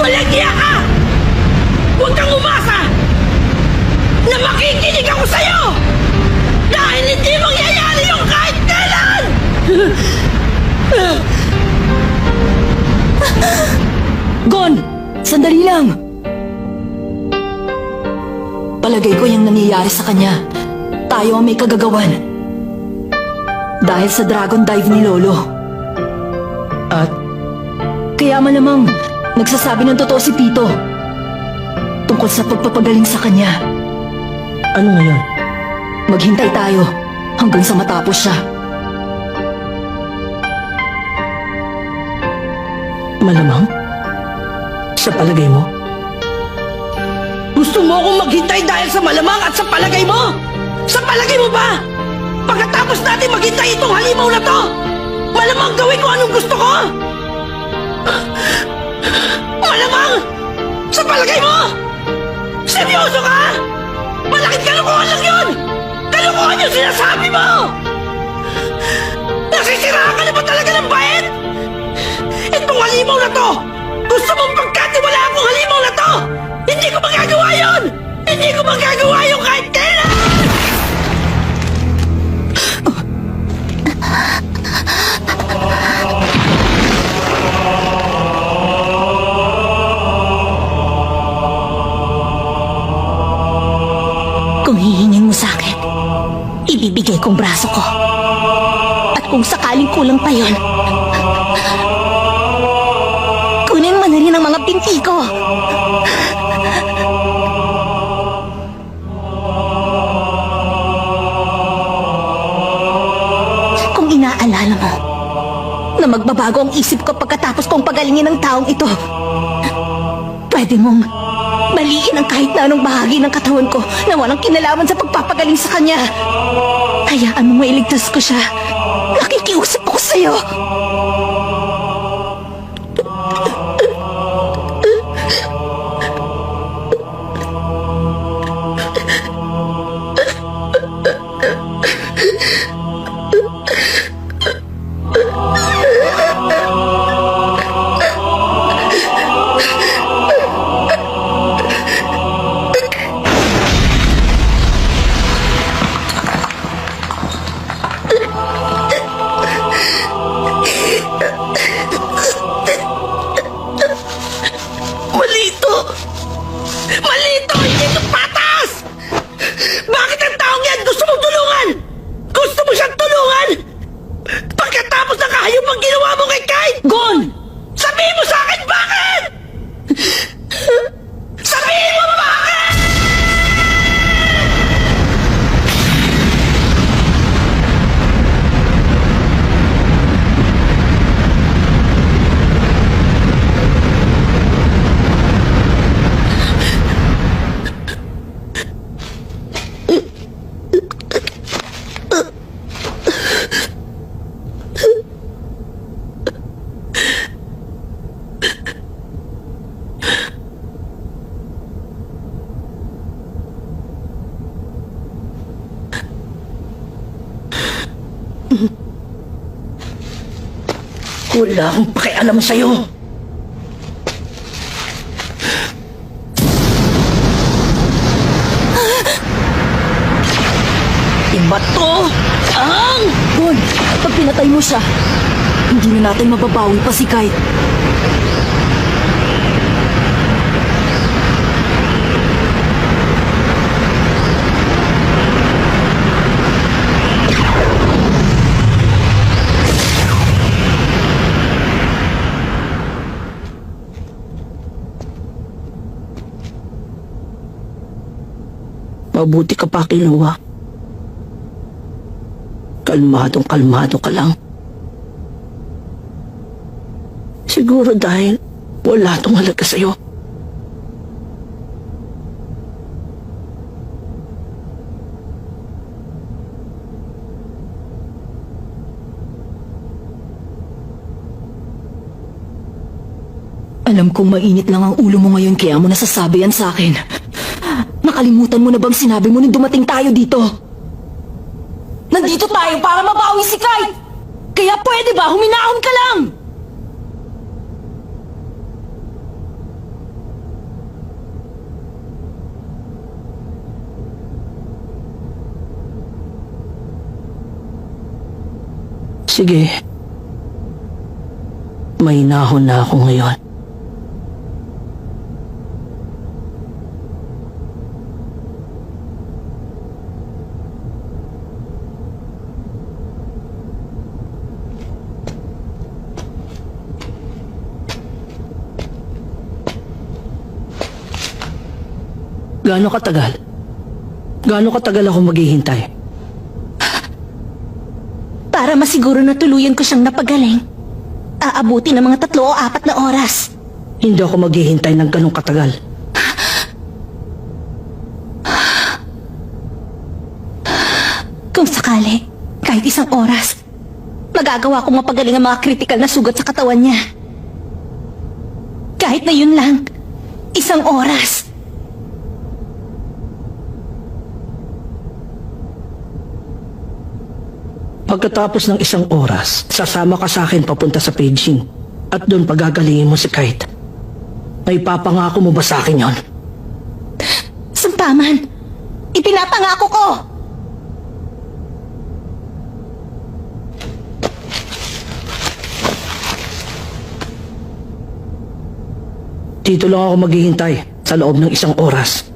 Walang hiya ka! Huwag kang umasa na makikinig ako sa'yo! Dahil hindi mangyayari yung kahit kailan! Gon! Sandali lang! Palagay ko yung nangyayari sa kanya. Tayo ang may kagagawan. Dahil sa dragon dive ni Lolo. At Kaya malamang nagsasabi ng totoo si Pito tungkol sa pagpapagaling sa kanya. ano ngayon? Maghintay tayo hanggang sa matapos siya. Malamang? Sa palagay mo? Gusto mo akong maghintay dahil sa malamang at sa palagay mo? Sa palagay mo ba? Pagkatapos natin maghintay itong halimaw na to, malamang gawin ko anong gusto ko? Malamang? Sa palagay mo? Seryoso ka? Malaking kalukuhan lang yun! Kalukuhan yung sinasabi mo! Nasisiraan ka na ba talaga ng bayad? Itong halimaw na to! Gusto mong pagkatiwala akong halimaw na to! Hindi ko magagawa yun! Hindi ko magagawa yun kahit kailan! Kung hihingin mo sa akin, ibibigay kong braso ko. At kung sakaling kulang pa yon, kunin mo na rin ang mga binti ko. Kung inaalala mo na magbabago ang isip ko pagkatapos kong pagalingin ng taong ito, pwede mong baliin ang kahit na anong bahagi ng katawan ko na walang kinalaman sa pagpapagaling sa kanya. Hayaan mo mailigtas ko siya. Nakikiusap ako sa'yo. Malito! Malito! Hindi ito patas! Bakit ang taong yan gusto mong tulungan? Gusto mo siyang tulungan? Pagkatapos ng kahayop ang ginawa mo kay Kite! Gon! Sabihin mo sa akin bakit! Sabihin mo bakit! Wala akong pakialam sa'yo. Ibato ang... Gon! Pag pinatay mo siya, hindi na natin mababawi pa si Kite. Mabuti ka pa, Killua. Kalmadong-kalmado ka lang. Siguro dahil wala tong halaga sa'yo. Alam kong mainit lang ang ulo mo ngayon kaya mo nasasabi yan sa akin. Nakalimutan mo na bang sinabi mo nung dumating tayo dito? Nandito tayo para mabawi si Kite! Kaya pwede ba huminahon ka lang? Sige. May nahon na ako ngayon. Gaano katagal? Gaano katagal ako maghihintay? Para masiguro na tuluyan ko siyang napagaling, aabuti ng mga 3 o 4 na oras. Hindi ako maghihintay ng ganong katagal. Kung sakali, kahit 1 oras, magagawa kong mapagaling ang mga kritikal na sugat sa katawan niya. Kahit na yun lang, 1 oras. Pagkatapos ng 1 oras, sasama ka sa akin papunta sa paging at doon pagagalingin mo si Kite. May papangako mo ba sa akin yon? Sampaman, ipinapangako ko! Dito lang ako maghihintay sa loob ng 1 oras.